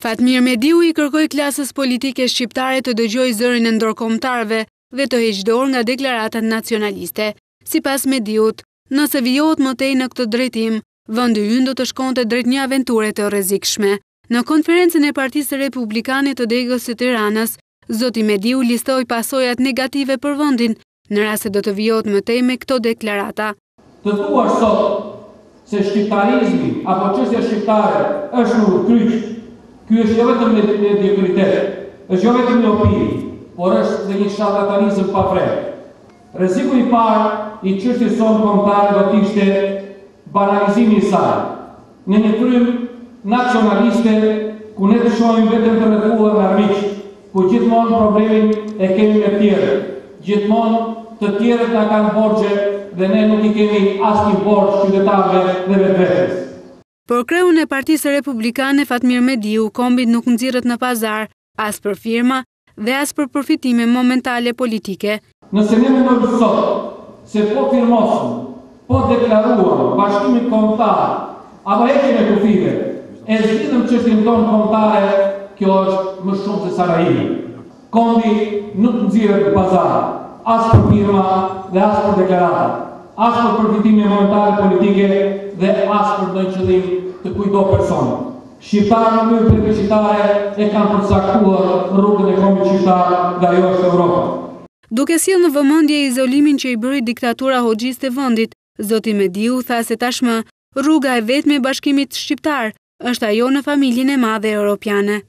Fatmir Mediu I kërkoi klasës politike shqiptare të dëgjojë zërin e ndërkombëtarëve dhe të heqë dorë nga deklaratat nacionaliste. Sipas Mediut, nëse vijohet më tej në këtë drejtim, vendi ynë do të shkonte drejt një aventure të rrezikshme. Në konferencën e Partisë Republikane të Degës së Tiranës, zoti Mediu listoi pasojat negative për vendin në rast se do të vijohet më tej me këto deklarata. Të thuash sot se shqiptarizmi apo çështja shqiptare është në kryq, ky është jo vetëm mediokritet, është jo vetëm njohuri, por është dhe një charlatanisëm pa prerë. Rreziku I parë I çështjes sonë kombëtare do të ishte banalizimi I saj. Në një frym nacionaliste ku ne të shohim vetëm të rrethuar nga armiq, ku gjithmonë problemin e kemi me tjerët. Gjithmonë të tjerët na kanë borxhe dhe ne nuk I kemi asnjë borxh qytetarëve dhe vetvetes. Por kreun e Partisë Republikane Fatmir Mediu kombit nuk nxirret në pazar, as për firma dhe as për përfitime momentale politike. Nëse ne mendojmë sot se po firmosim, po deklaruam bashkimin kombëtar apo heqjen e kufive, e zgjidhëm çështjen tonë kombëtare, kjo është më shumë se Sarajevi. Kombi nuk nxirret në pazar, as për firma dhe as për deklarata, as për përfitime momentale politike dhe as për ndonjë qëllim të kujdo personi. Shqiptarët në mënyrë plebiscitare e kanë përcaktuar rrugën e kombit shqiptar dhe ajo është Europa. Duke sjellë në vëmendje izolimin që I bëri diktatura hoxhiste e vendit, zoti Mediu tha se tashmë rruga e vetme e bashkimit shqiptar është ajo në familjen e madhe europiane.